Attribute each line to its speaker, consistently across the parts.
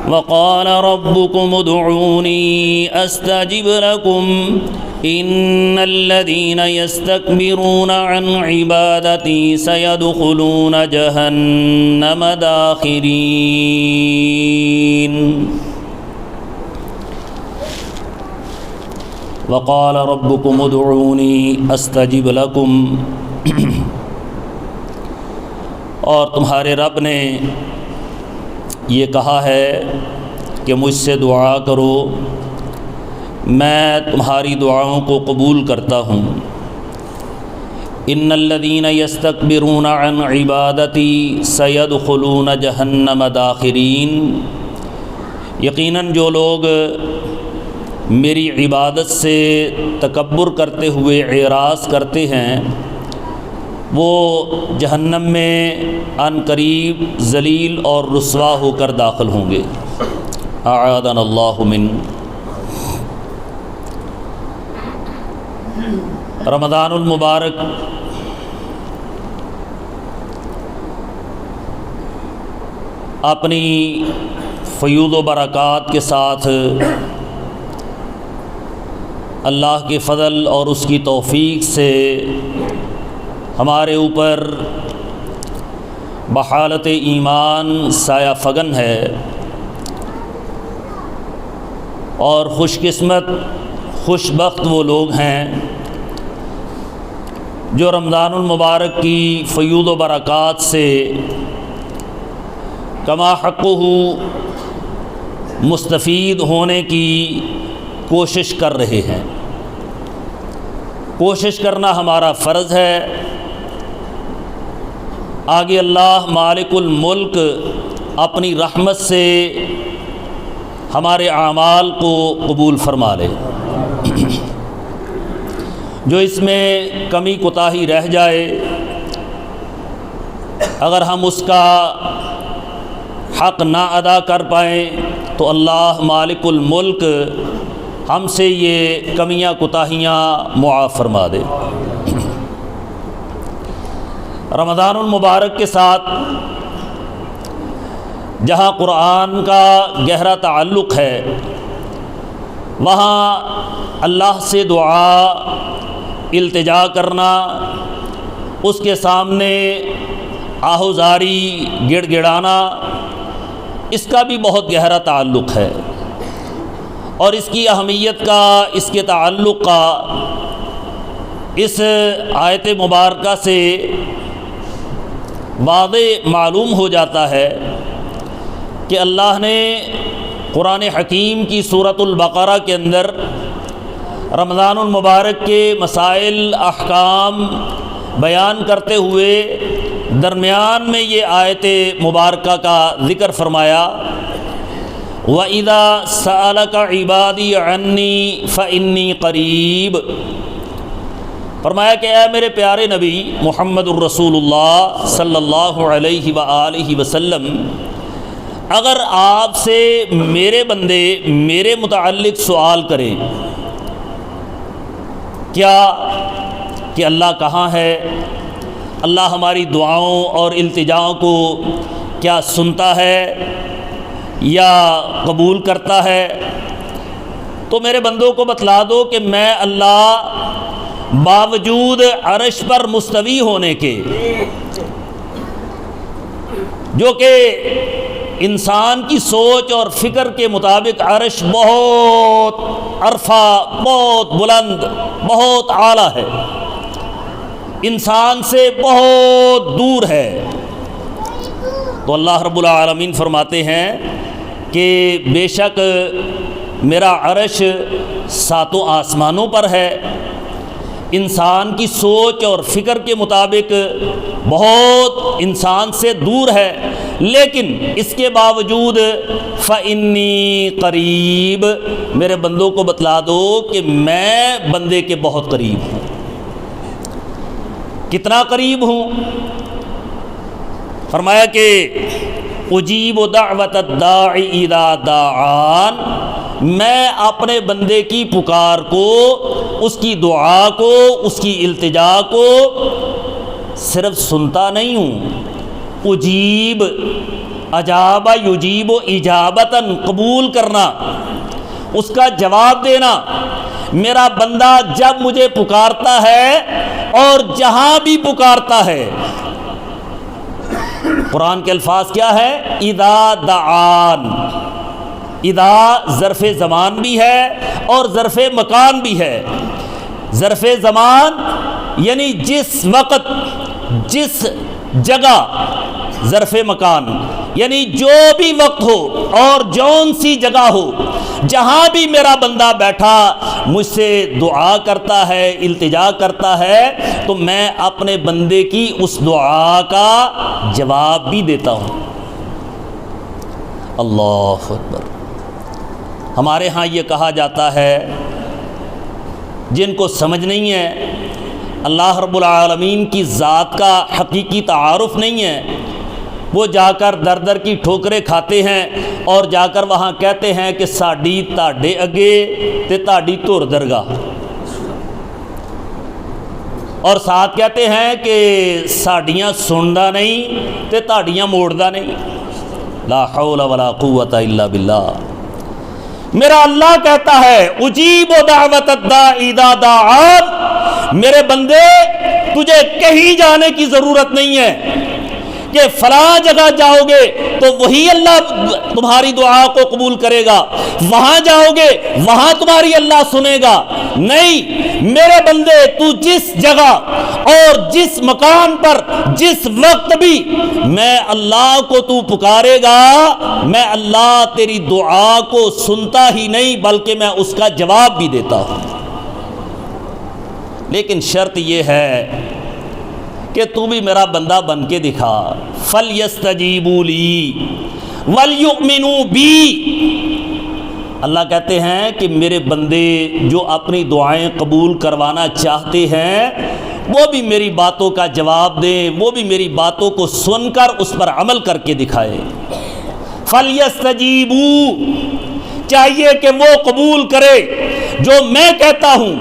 Speaker 1: وقال ربكم ادعوني استجب لكم ان الذين يستكبرون عن عبادتي سيدخلون جهنم داخرين وقال ربكم ادعوني استجب لكم اور تمہارے رب نے یہ کہا ہے کہ مجھ سے دعا کرو، میں تمہاری دعاؤں کو قبول کرتا ہوں۔ ان الذین یستکبرون عن عبادتی سیدخلون جہنم داخرین، یقیناً جو لوگ میری عبادت سے تکبر کرتے ہوئے اعراض کرتے ہیں وہ جہنم میں عن قریب ذلیل اور رسوا ہو کر داخل ہوں گے۔ اعاذنا اللہ من۔ رمضان المبارک اپنی فیوض و برکات کے ساتھ اللہ کے فضل اور اس کی توفیق سے ہمارے اوپر بحالت ایمان سایہ فگن ہے، اور خوش قسمت خوش بخت وہ لوگ ہیں جو رمضان المبارک کی فیوض و برکات سے کما حقہ مستفید ہونے کی کوشش کر رہے ہیں۔ کوشش کرنا ہمارا فرض ہے۔ آگے اللہ مالک الملک اپنی رحمت سے ہمارے اعمال کو قبول فرما لے۔ جو اس میں کمی کوتاہی رہ جائے، اگر ہم اس کا حق نہ ادا کر پائیں تو اللہ مالک الملک ہم سے یہ کمیاں کوتاہیاں معاف فرما دے۔ رمضان المبارک کے ساتھ جہاں قرآن کا گہرا تعلق ہے، وہاں اللہ سے دعا التجا کرنا، اس کے سامنے آہوزاری گڑ گڑانا، اس کا بھی بہت گہرا تعلق ہے، اور اس کی اہمیت کا، اس کے تعلق کا اس آیت مبارکہ سے واضح معلوم ہو جاتا ہے کہ اللہ نے قرآن حکیم کی سورۃ البقرہ کے اندر رمضان المبارک کے مسائل احکام بیان کرتے ہوئے درمیان میں یہ آیت مبارکہ کا ذکر فرمایا، وَإِذَا سَأَلَكَ عِبَادِي عَنِّي فَإِنِّي قَرِيبٌ، فرمایا کہ اے میرے پیارے نبی محمد الرسول اللہ صلی اللہ علیہ وآلہ وسلم، اگر آپ سے میرے بندے میرے متعلق سوال کریں کیا کہ اللہ کہاں ہے، اللہ ہماری دعاؤں اور التجاؤں کو کیا سنتا ہے یا قبول کرتا ہے، تو میرے بندوں کو بتلا دو کہ میں اللہ باوجود عرش پر مستوی ہونے کے، جو کہ انسان کی سوچ اور فکر کے مطابق عرش بہت عرفہ، بہت بلند، بہت اعلیٰ ہے، انسان سے بہت دور ہے، تو اللہ رب العالمین فرماتے ہیں کہ بے شک میرا عرش ساتوں آسمانوں پر ہے، انسان کی سوچ اور فکر کے مطابق بہت انسان سے دور ہے، لیکن اس کے باوجود فَإِنِّي قریب، میرے بندوں کو بتلا دو کہ میں بندے کے بہت قریب ہوں۔ کتنا قریب ہوں؟ فرمایا کہ اجیب دعوت الداعی اذا دعان، میں اپنے بندے کی پکار کو، اس کی دعا کو، اس کی التجا کو صرف سنتا نہیں ہوں، اجیب اجابہ یجیب اجابتاً قبول کرنا، اس کا جواب دینا۔ میرا بندہ جب مجھے پکارتا ہے اور جہاں بھی پکارتا ہے، قرآن کے الفاظ کیا ہے؟ اذا دعان۔ اذا ظرف زمان بھی ہے اور ظرف مکان بھی ہے۔ ظرف زمان یعنی جس وقت، جس جگہ، ظرف مکان یعنی جو بھی وقت ہو اور جون سی جگہ ہو، جہاں بھی میرا بندہ بیٹھا مجھ سے دعا کرتا ہے، التجا کرتا ہے، تو میں اپنے بندے کی اس دعا کا جواب بھی دیتا ہوں۔ اللہ اکبر۔ ہمارے ہاں یہ کہا جاتا ہے، جن کو سمجھ نہیں ہے اللہ رب العالمین کی ذات کا حقیقی تعارف نہیں ہے، وہ جا کر در در کی ٹھوکریں کھاتے ہیں اور جا کر وہاں کہتے ہیں کہ ساڈی تاڈے اگے تے تاڈی تور درگاہ، اور ساتھ کہتے ہیں کہ ساڈیاں سندا نہیں تے تاڈیاں موڑدا نہیں۔ لا حول ولا قوت الا باللہ۔ میرا اللہ کہتا ہے اجیب دعوت الداعی اذا دعان، میرے بندے تجھے کہیں جانے کی ضرورت نہیں ہے کہ فلاں جگہ جاؤ گے تو وہی اللہ تمہاری دعا کو قبول کرے گا، وہاں جاؤ گے وہاں تمہاری اللہ سنے گا۔ نہیں میرے بندے، تو جس جگہ اور جس مقام پر جس وقت بھی میں اللہ کو تو پکارے گا، میں اللہ تیری دعا کو سنتا ہی نہیں بلکہ میں اس کا جواب بھی دیتا ہوں۔ لیکن شرط یہ ہے کہ تو بھی میرا بندہ بن کے دکھا۔ فَلْيَسْتَجِيبُوا لِي وَلْيُؤْمِنُوا بِي۔ اللہ کہتے ہیں کہ میرے بندے جو اپنی دعائیں قبول کروانا چاہتے ہیں وہ بھی میری باتوں کا جواب دیں، وہ بھی میری باتوں کو سن کر اس پر عمل کر کے دکھائے۔ فَلْيَسْتَجِيبُوا، چاہیے کہ وہ قبول کرے جو میں کہتا ہوں۔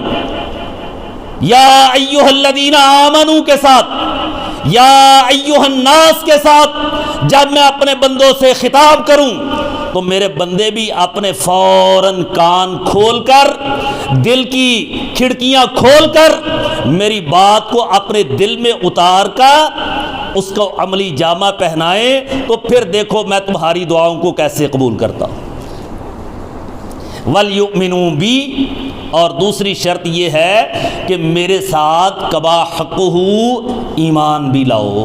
Speaker 1: یا ایھا الذین آمنوا کے ساتھ، یا ایھا الناس کے ساتھ جب میں اپنے بندوں سے خطاب کروں تو میرے بندے بھی اپنے فوراً کان کھول کر، دل کی کھڑکیاں کھول کر میری بات کو اپنے دل میں اتار کر اس کو عملی جامہ پہنائے، تو پھر دیکھو میں تمہاری دعاؤں کو کیسے قبول کرتا ہوں۔ وَلْيُؤْمِنُوا بِي، اور دوسری شرط یہ ہے کہ میرے ساتھ کبا حقہ ایمان بھی لاؤ۔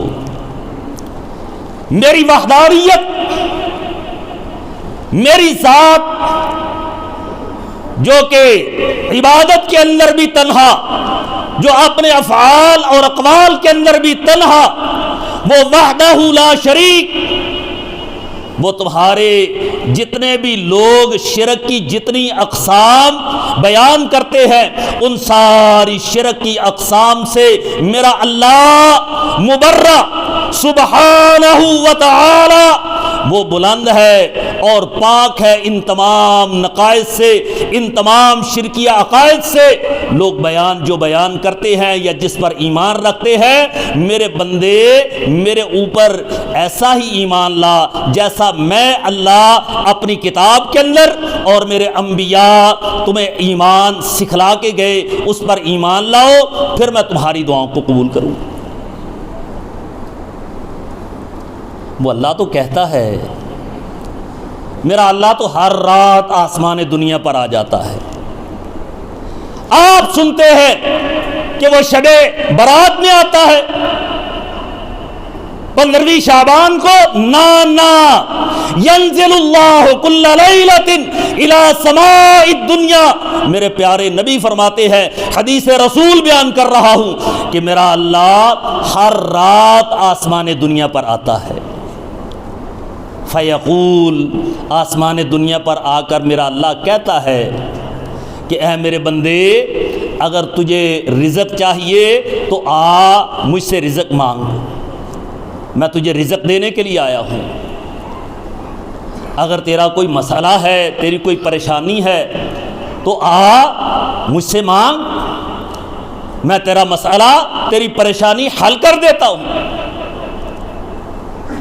Speaker 1: میری وحدانیت، میری ذات جو کہ عبادت کے اندر بھی تنہا، جو اپنے افعال اور اقوال کے اندر بھی تنہا، وہ وحدہ لا شریک، وہ تمہارے جتنے بھی لوگ شرک کی جتنی اقسام بیان کرتے ہیں ان ساری شرک کی اقسام سے میرا اللہ مبرہ سبحانہ و تعالی، وہ بلند ہے اور پاک ہے ان تمام نقائص سے، ان تمام شرکیہ عقائد سے۔ لوگ بیان جو بیان کرتے ہیں یا جس پر ایمان رکھتے ہیں، میرے بندے میرے اوپر ایسا ہی ایمان لا جیسا میں اللہ اپنی کتاب کے اندر اور میرے انبیاء تمہیں ایمان سکھلا کے گئے، اس پر ایمان لاؤ، پھر میں تمہاری دعاؤں کو قبول کروں۔ وہ اللہ تو کہتا ہے، میرا اللہ تو ہر رات آسمان دنیا پر آ جاتا ہے۔ آپ سنتے ہیں کہ وہ شب برات میں آتا ہے 15ویں شعبان کو، نا ینزل اللہ کل لیلۃ الی سماء الدنیا۔ میرے پیارے نبی فرماتے ہیں، حدیث رسول بیان کر رہا ہوں کہ میرا اللہ ہر رات آسمان دنیا پر آتا ہے۔ فیقول، آسمان دنیا پر آ کر میرا اللہ کہتا ہے کہ اے میرے بندے، اگر تجھے رزق چاہیے تو آ مجھ سے رزق مانگ، میں تجھے رزق دینے کے لیے آیا ہوں۔ اگر تیرا کوئی مسئلہ ہے، تیری کوئی پریشانی ہے تو آ مجھ سے مانگ، میں تیرا مسئلہ، تیری پریشانی حل کر دیتا ہوں۔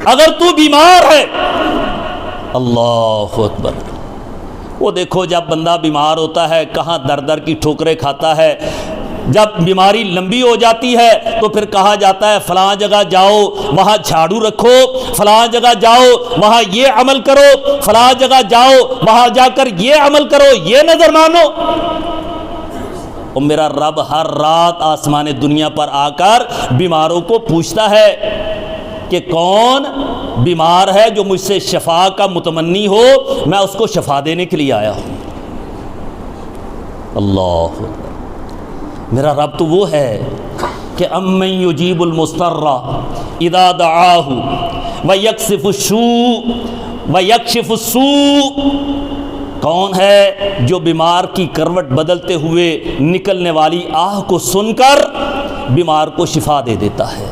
Speaker 1: اگر تو بیمار ہے، اللہ اکبر، وہ دیکھو جب بندہ بیمار ہوتا ہے کہاں در در کی ٹھوکریں کھاتا ہے، جب بیماری لمبی ہو جاتی ہے تو پھر کہا جاتا ہے فلاں جگہ جاؤ وہاں جھاڑو رکھو، فلاں جگہ جاؤ وہاں یہ عمل کرو، فلاں جگہ جاؤ وہاں جا کر یہ عمل کرو، یہ نظر مانو۔ اور میرا رب ہر رات آسمان دنیا پر آ کر بیماروں کو پوچھتا ہے کہ کون بیمار ہے جو مجھ سے شفا کا متمنی ہو، میں اس کو شفا دینے کے لیے آیا ہوں۔ اللہ، میرا رب تو وہ ہے کہ امن یجیب المضطر اذا دعاہ ویکشف السوء، کون ہے جو بیمار کی کروٹ بدلتے ہوئے نکلنے والی آہ کو سن کر بیمار کو شفا دے دیتا ہے،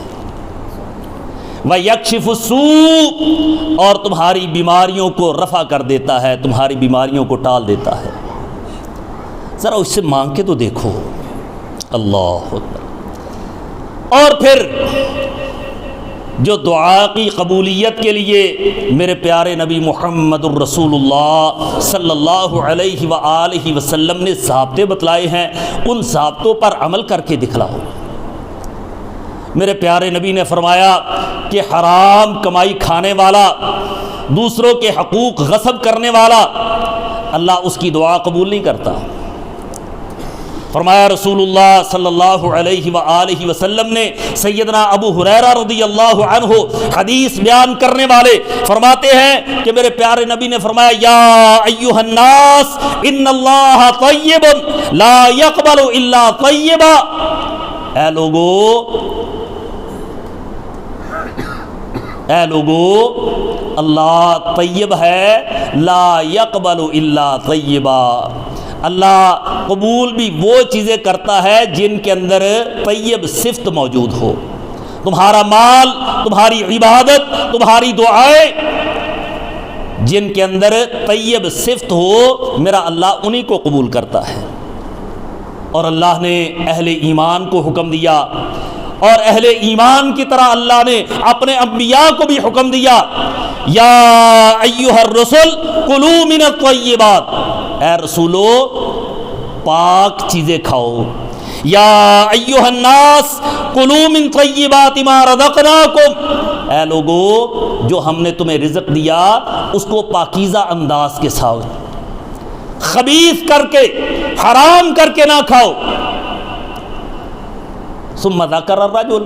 Speaker 1: وَيَكْشِفُ السُّوءَ، اور تمہاری بیماریوں کو رفع کر دیتا ہے، تمہاری بیماریوں کو ٹال دیتا ہے۔ ذرا اس سے مانگ کے تو دیکھو، اللہ اکبر۔ اور پھر جو دعا کی قبولیت کے لیے میرے پیارے نبی محمد الرسول اللہ صلی اللہ علیہ وآلہ وسلم نے ضابطے بتلائے ہیں، ان ضابطوں پر عمل کر کے دکھلاؤ۔ میرے پیارے نبی نے فرمایا کہ حرام کمائی کھانے والا، دوسروں کے حقوق غصب کرنے والا، اللہ اس کی دعا قبول نہیں کرتا۔ فرمایا رسول اللہ صلی اللہ علیہ وآلہ وسلم نے، سیدنا ابو ہریرہ رضی اللہ عنہ حدیث بیان کرنے والے فرماتے ہیں کہ میرے پیارے نبی نے فرمایا یا ایھا الناس ان اللہ طیب لا یقبل الا طیبا، اے لوگو اللہ طیب ہے، لا یقبل الا طیبا، اللہ قبول بھی وہ چیزیں کرتا ہے جن کے اندر طیب صفت موجود ہو۔ تمہارا مال، تمہاری عبادت، تمہاری دعائیں جن کے اندر طیب صفت ہو، میرا اللہ انہی کو قبول کرتا ہے۔ اور اللہ نے اہل ایمان کو حکم دیا، اور اہل ایمان کی طرح اللہ نے اپنے انبیاء کو بھی حکم دیا، یا ایھا الرسل کلوا من الطیبات، اے رسولو پاک چیزیں کھاؤ، یا ایھا الناس کلوا من طیبات ما رزقناکم، اے لوگو جو ہم نے تمہیں رزق دیا اس کو پاکیزہ انداز کے ساتھ، خبیث کر کے حرام کر کے نہ کھاؤ۔ ثم ذکر الرجل،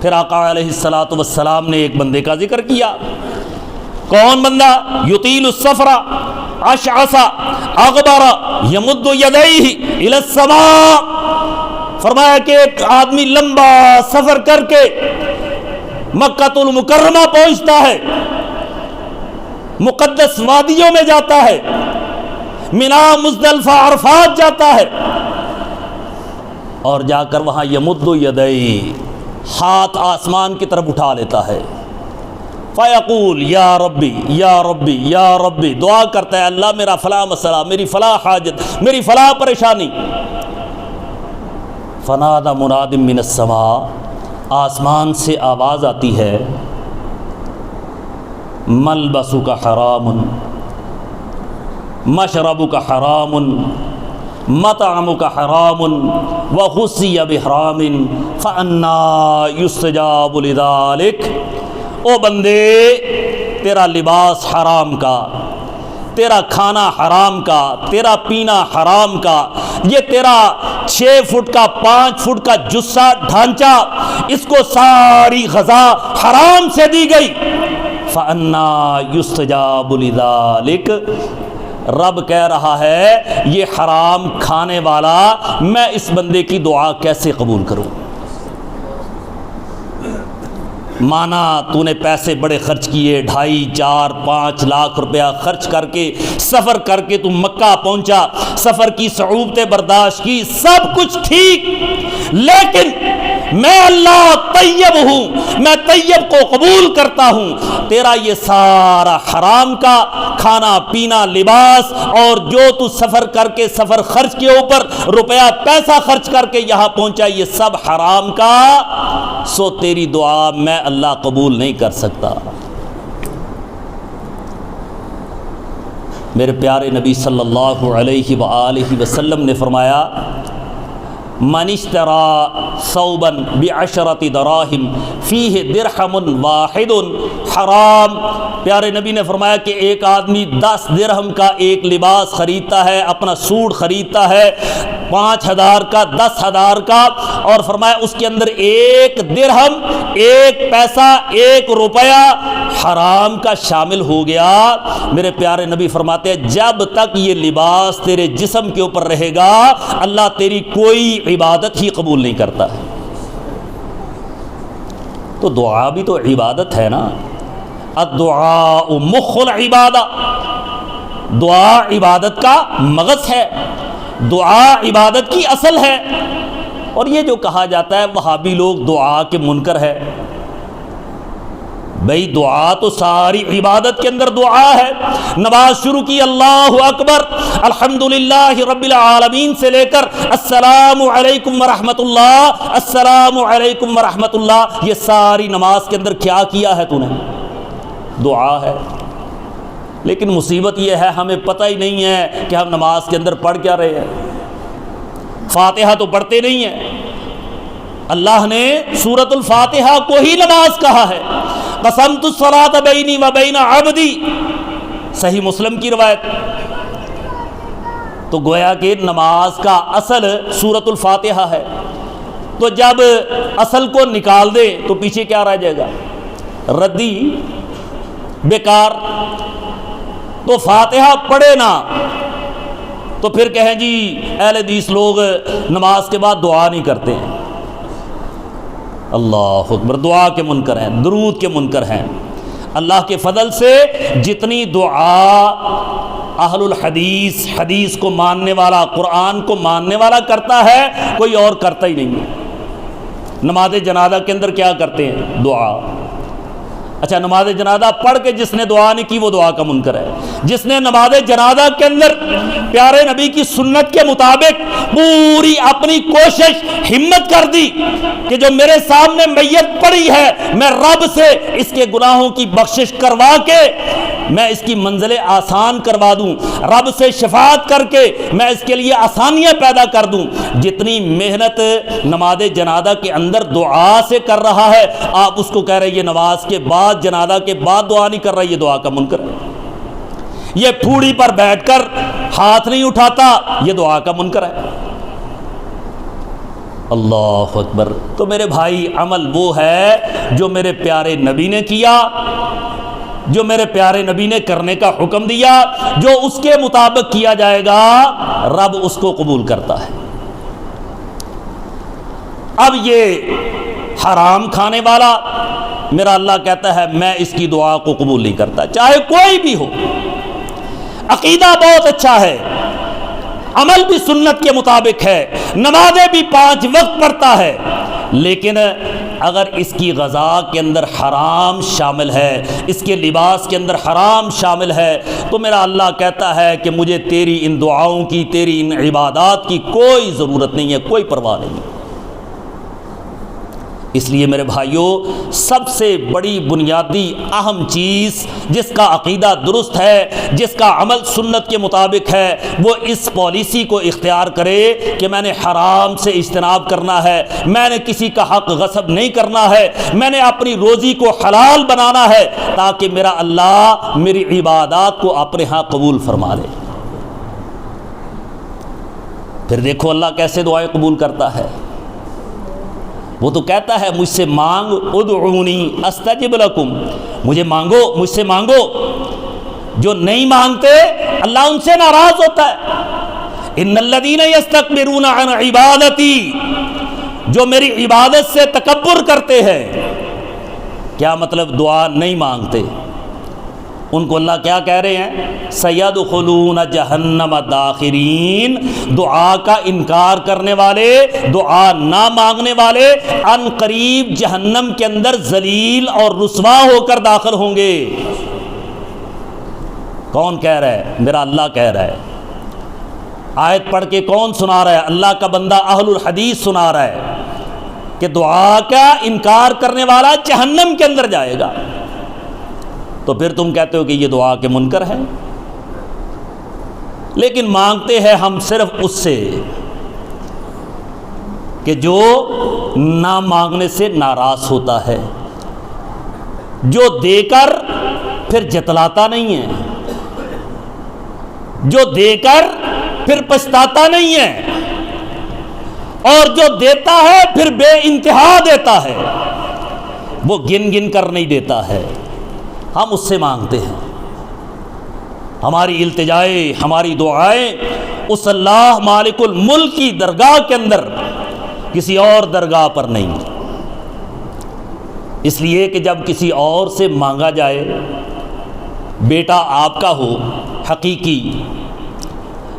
Speaker 1: پھر آقا علیہ الصلوۃ والسلام نے ایک بندے کا ذکر کیا۔ کون بندہ؟ یطیل السفر اشعث اغبر یمد یدیہ الی السماء، فرمایا کہ ایک آدمی لمبا سفر کر کے مکہ المکرمہ پہنچتا ہے، مقدس وادیوں میں جاتا ہے، منا مزدلفہ عرفات جاتا ہے، اور جا کر وہاں یمد یدیہ، ہاتھ آسمان کی طرف اٹھا لیتا ہے، فیقول یا ربی یا ربی یا ربی، دعا کرتا ہے اللہ میرا فلاں مسئلہ، میری فلاں حاجت، میری فلاں پریشانی۔ فنادى مناد من السماء، آسمان سے آواز آتی ہے، ملبسک حرام مشربک حرام مطعمک حرام وغذی بحرام فأنا یستجاب لذلک، او بندے تیرا لباس حرام کا، تیرا کھانا حرام کا، تیرا پینا حرام کا، یہ تیرا 6 فٹ کا 5 فٹ کا جثہ ڈھانچہ، اس کو ساری غذا حرام سے دی گئی۔ فَأَنَّا يُسْتَجَابُ لِذَلِكَ، رب کہہ رہا ہے یہ حرام کھانے والا میں اس بندے کی دعا کیسے قبول کروں؟ مانا تو نے پیسے بڑے خرچ کیے، 2.5 4 5 لاکھ روپیہ خرچ کر کے سفر کر کے تم مکہ پہنچا، سفر کی صعوبتیں برداشت کی، سب کچھ ٹھیک، لیکن میں اللہ طیب ہوں، میں طیب کو قبول کرتا ہوں، تیرا یہ سارا حرام کا کھانا پینا لباس اور جو تو سفر کر کے سفر خرچ کے اوپر روپیہ پیسہ خرچ کر کے یہاں پہنچا یہ سب حرام کا، سو تیری دعا میں اللہ قبول نہیں کر سکتا۔ میرے پیارے نبی صلی اللہ علیہ وآلہ وسلم نے فرمایا من اشترى ثوبا بعشرة دراهم فيه درہم واحد حرام۔ پیارے نبی نے فرمایا کہ ایک آدمی 10 درہم کا ایک لباس خریدتا ہے، اپنا سوٹ خریدتا ہے 5,000 کا 10,000 کا، اور فرمایا اس کے اندر ایک درہم، ایک پیسہ، ایک روپیہ حرام کا شامل ہو گیا۔ میرے پیارے نبی فرماتے ہیں جب تک یہ لباس تیرے جسم کے اوپر رہے گا اللہ تیری کوئی عبادت ہی قبول نہیں کرتا ہے۔ تو دعا بھی تو عبادت ہے نا، الدعاء مخ العبادہ، دعا عبادت کا مغز ہے، دعا عبادت کی اصل ہے۔ اور یہ جو کہا جاتا ہے وہابی لوگ دعا کے منکر ہے، بھئی دعا تو ساری عبادت کے اندر دعا ہے۔ نماز شروع کی اللہ اکبر الحمدللہ رب العالمین سے لے کر السلام علیکم ورحمت اللہ، السلام علیکم ورحمت اللہ، یہ ساری نماز کے اندر کیا کیا ہے تو نے؟ دعا ہے۔ لیکن مصیبت یہ ہے ہمیں پتہ ہی نہیں ہے کہ ہم نماز کے اندر پڑھ کیا رہے ہیں۔ فاتحہ تو پڑھتے نہیں ہیں، اللہ نے سورۃ الفاتحہ کو ہی نماز کہا ہے، قسمت الصلاۃ بینی و بین عبدی، صحیح مسلم کی روایت۔ تو گویا کہ نماز کا اصل سورۃ الفاتحہ ہے، تو جب اصل کو نکال دے تو پیچھے کیا رہ جائے گا؟ ردی، بیکار۔ تو فاتحہ پڑھے نا تو پھر کہیں جی اہل حدیث لوگ نماز کے بعد دعا نہیں کرتے ہیں۔ اللہ اکبر، دعا کے منکر ہیں، درود کے منکر ہیں۔ اللہ کے فضل سے جتنی دعا اہل الحدیث، حدیث کو ماننے والا، قرآن کو ماننے والا کرتا ہے کوئی اور کرتا ہی نہیں ہے۔ نماز جنازہ کے اندر کیا کرتے ہیں؟ دعا۔ اچھا، نماز جنازہ پڑھ کے جس نے دعا نہیں کی وہ دعا کا منکر ہے۔ جس نے نماز جنازہ کے اندر پیارے نبی کی سنت کے مطابق پوری اپنی کوشش ہمت کر دی کہ جو میرے سامنے میت پڑی ہے میں رب سے اس کے گناہوں کی بخشش کروا کے میں اس کی منزلیں آسان کروا دوں، رب سے شفاعت کر کے میں اس کے لیے آسانیاں پیدا کر دوں، جتنی محنت نماز جنازہ کے اندر دعا سے کر رہا ہے آپ اس کو کہہ رہے ہیں یہ نماز کے بعد، جنازہ کے بعد دعا نہیں کر رہا، یہ دعا کا منکر ہے۔ یہ پھوڑی پر بیٹھ کر ہاتھ نہیں اٹھاتا، یہ دعا کا منکر ہے۔ اللہ اکبر۔ تو میرے بھائی عمل وہ ہے جو میرے پیارے نبی نے کیا، جو میرے پیارے نبی نے کرنے کا حکم دیا، جو اس کے مطابق کیا جائے گا رب اس کو قبول کرتا ہے۔ اب یہ حرام کھانے والا میرا اللہ کہتا ہے میں اس کی دعا کو قبول نہیں کرتا، چاہے کوئی بھی ہو۔ عقیدہ بہت اچھا ہے، عمل بھی سنت کے مطابق ہے، نمازیں بھی 5 وقت پڑھتا ہے، لیکن اگر اس کی غذا کے اندر حرام شامل ہے، اس کے لباس کے اندر حرام شامل ہے، تو میرا اللہ کہتا ہے کہ مجھے تیری ان دعاؤں کی، تیری ان عبادات کی کوئی ضرورت نہیں ہے، کوئی پرواہ نہیں۔ اس لیے میرے بھائیوں سب سے بڑی بنیادی اہم چیز جس کا عقیدہ درست ہے، جس کا عمل سنت کے مطابق ہے، وہ اس پالیسی کو اختیار کرے کہ میں نے حرام سے اجتناب کرنا ہے، میں نے کسی کا حق غصب نہیں کرنا ہے، میں نے اپنی روزی کو حلال بنانا ہے تاکہ میرا اللہ میری عبادات کو اپنے ہاں قبول فرما لے۔ پھر دیکھو اللہ کیسے دعائیں قبول کرتا ہے۔ وہ تو کہتا ہے مجھ سے مانگ، ادعونی استجب لکم، مجھے مانگو، مجھ سے مانگو۔ جو نہیں مانگتے اللہ ان سے ناراض ہوتا ہے۔ ان الذین یستکبرون عن عبادتی، جو میری عبادت سے تکبر کرتے ہیں، کیا مطلب؟ دعا نہیں مانگتے، ان کو اللہ کیا کہہ رہے ہیں؟ سیدخلون جہنم داخرین، دعا کا انکار کرنے والے، دعا نہ مانگنے والے ان قریب جہنم کے اندر ذلیل اور رسوا ہو کر داخل ہوں گے۔ کون کہہ رہا ہے؟ میرا اللہ کہہ رہا ہے۔ آیت پڑھ کے کون سنا رہا ہے؟ اللہ کا بندہ اہل الحدیث سنا رہا ہے کہ دعا کا انکار کرنے والا جہنم کے اندر جائے گا۔ تو پھر تم کہتے ہو کہ یہ دعا کے منکر ہے، لیکن مانگتے ہیں ہم صرف اس سے کہ جو نہ مانگنے سے ناراض ہوتا ہے، جو دے کر پھر جتلاتا نہیں ہے، جو دے کر پھر پچھتاتا نہیں ہے، اور جو دیتا ہے پھر بے انتہا دیتا ہے، وہ گن گن کر نہیں دیتا ہے۔ ہم اس سے مانگتے ہیں، ہماری التجائیں، ہماری دعائیں اس اللہ مالک الملک کی درگاہ کے اندر، کسی اور درگاہ پر نہیں۔ اس لیے کہ جب کسی اور سے مانگا جائے، بیٹا آپ کا ہو حقیقی،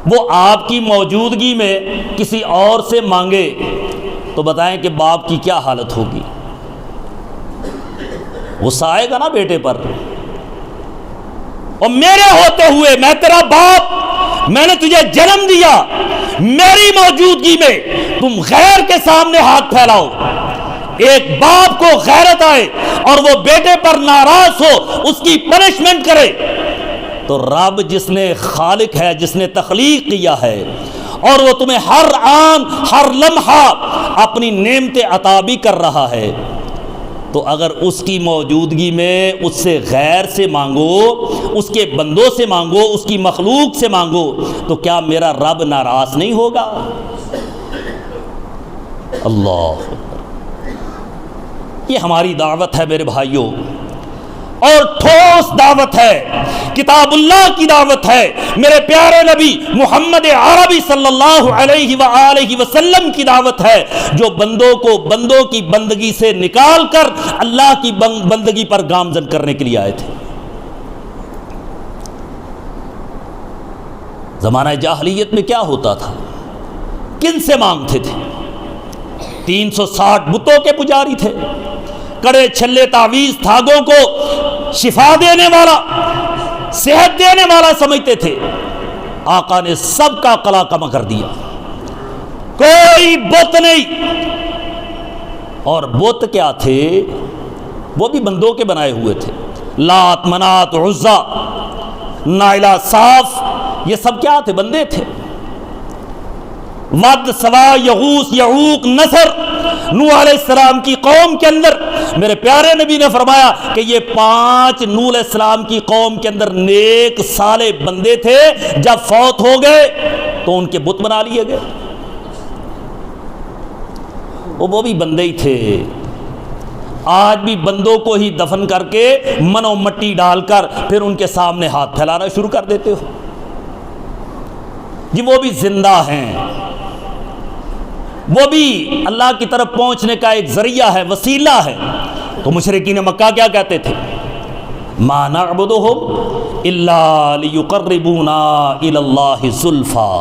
Speaker 1: وہ آپ کی موجودگی میں کسی اور سے مانگے تو بتائیں کہ باپ کی کیا حالت ہوگی؟ غصہ آئے گا نا بیٹے پر۔ اور میرے ہوتے ہوئے، میں تیرا باپ، میں نے تجھے جنم دیا، میری موجودگی میں تم غیر کے سامنے ہاتھ پھیلاؤ۔ ایک باپ کو غیرت آئے اور وہ بیٹے پر ناراض ہو، اس کی پنشمنٹ کرے، تو رب جس نے خالق ہے، جس نے تخلیق کیا ہے، اور وہ تمہیں ہر آن ہر لمحہ اپنی نعمتیں عطا بھی کر رہا ہے، تو اگر اس کی موجودگی میں اس سے غیر سے مانگو، اس کے بندوں سے مانگو، اس کی مخلوق سے مانگو، تو کیا میرا رب ناراض نہیں ہوگا؟ اللہ، یہ ہماری دعوت ہے میرے بھائیوں، اور ٹھوس دعوت ہے، کتاب اللہ کی دعوت ہے، میرے پیارے نبی محمد عربی صلی اللہ علیہ وآلہ وسلم کی دعوت ہے، جو بندوں کو بندوں کی بندگی سے نکال کر اللہ کی بندگی پر گامزن کرنے کے لیے آئے تھے۔ زمانہ جاہلیت میں کیا ہوتا تھا؟ کن سے مانگتے تھے؟ 360 بتوں کے پجاری تھے، کڑے چھلے تعویذ دھاگوں کو شفا دینے والا، صحت دینے والا سمجھتے تھے۔ آقا نے سب کا قلا کما کر دیا، کوئی بت نہیں۔ اور بت کیا تھے؟ وہ بھی بندوں کے بنائے ہوئے تھے، لات، منات، عزا، نائلہ، صاف، یہ سب کیا تھے؟ بندے تھے۔ ود، سوا، یغوث، یعوق، نصر، نوح علیہ السلام کی قوم کے اندر میرے پیارے نبی نے فرمایا کہ یہ 5 نوح علیہ السلام کی قوم کے اندر نیک صالح بندے تھے، جب فوت ہو گئے تو ان کے بت بنا لیے گئے۔ وہ بھی بندے ہی تھے۔ آج بھی بندوں کو ہی دفن کر کے من و مٹی ڈال کر پھر ان کے سامنے ہاتھ پھیلانا شروع کر دیتے ہو جی، وہ بھی زندہ ہیں، وہ بھی اللہ کی طرف پہنچنے کا ایک ذریعہ ہے، وسیلہ ہے۔ تو مشرکین مکہ کیا کہتے تھے؟ ما نعبدہم الا لیقربونا الی اللہ زلفا،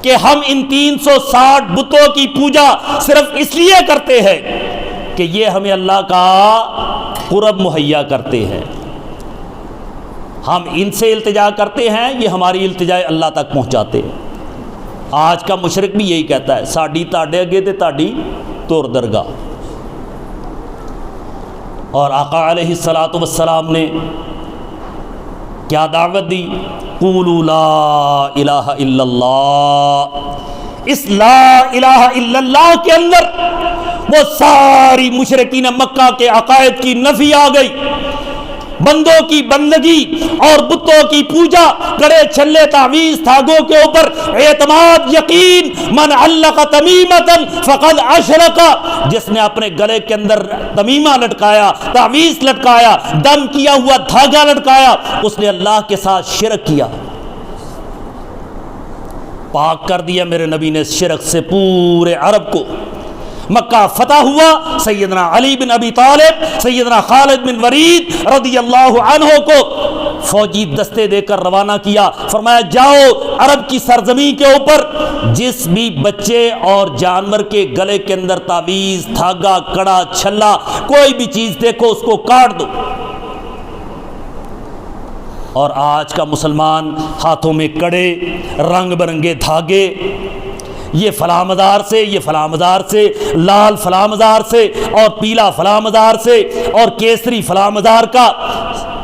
Speaker 1: کہ ہم ان 360 بتوں کی پوجا صرف اس لیے کرتے ہیں کہ یہ ہمیں اللہ کا قرب مہیا کرتے ہیں، ہم ان سے التجا کرتے ہیں، یہ ہماری التجا اللہ تک پہنچاتے ہیں۔ آج کا مشرک بھی یہی کہتا ہے، ساڈی تاڈے اگے تے تاڈی تور درگاہ۔ اور آقا علیہ الصلوۃ والسلام نے کیا دعوت دی؟ قولوا لا الہ الا اللہ۔ اس لا الہ الا اللہ کے اندر وہ ساری مشرکین مکہ کے عقائد کی نفی آ گئی، بندوں کی بندگی اور بتوں کی پوجا، کڑے چھلے تعویذ دھاگوں کے اوپر اعتماد، یقین۔ من علق تمیمۃ فقد اشرک، جس نے اپنے گلے کے اندر تمیمہ لٹکایا، تعویذ لٹکایا، دم کیا ہوا دھاگا لٹکایا، اس نے اللہ کے ساتھ شرک کیا۔ پاک کر دیا میرے نبی نے شرک سے پورے عرب کو۔ مکہ فتح ہوا، سیدنا علی بن ابی طالب، سیدنا خالد بن ولید رضی اللہ عنہ کو فوجی دستے دے کر روانہ کیا، فرمایا جاؤ عرب کی سرزمین کے اوپر جس بھی بچے اور جانور کے گلے کے اندر تعویذ، دھاگا، کڑا، چھلا، کوئی بھی چیز دیکھو اس کو کاٹ دو۔ اور آج کا مسلمان ہاتھوں میں کڑے، رنگ برنگے دھاگے، یہ فلاں مزار سے، یہ فلاں مزار سے، لال فلاں مزار سے، اور پیلا فلاں مزار سے، اور کیسری فلاں مزار کا،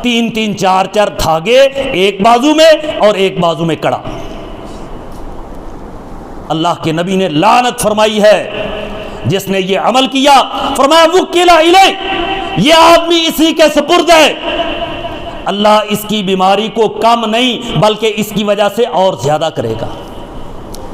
Speaker 1: 3 4 دھاگے ایک بازو میں اور ایک بازو میں کڑا۔ اللہ کے نبی نے لعنت فرمائی ہے جس نے یہ عمل کیا، فرمایا وکل الیہ، یہ آدمی اسی کے سپرد ہے، اللہ اس کی بیماری کو کم نہیں بلکہ اس کی وجہ سے اور زیادہ کرے گا۔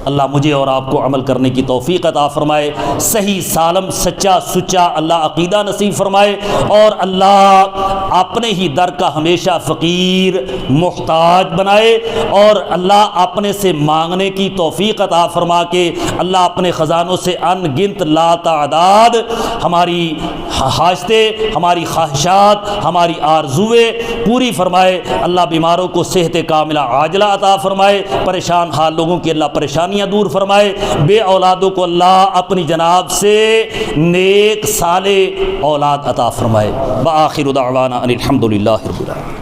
Speaker 1: اللہ مجھے اور آپ کو عمل کرنے کی توفیق عطا فرمائے، صحیح سالم سچا سچا اللہ عقیدہ نصیب فرمائے، اور اللہ اپنے ہی در کا ہمیشہ فقیر محتاج بنائے، اور اللہ اپنے سے مانگنے کی توفیق عطا فرما کے اللہ اپنے خزانوں سے ان گنت لا تعداد ہماری حاجتیں، ہماری خواہشات، ہماری آرزویں پوری فرمائے۔ اللہ بیماروں کو صحت کاملہ عاجلہ عطا فرمائے، پریشان حال لوگوں کی اللہ پریشانیاں دور فرمائے، بے اولادوں کو اللہ اپنی جناب سے نیک صالح اولاد عطا فرمائے۔ وآخر دعوانا ان الحمد للہ رب العالمین۔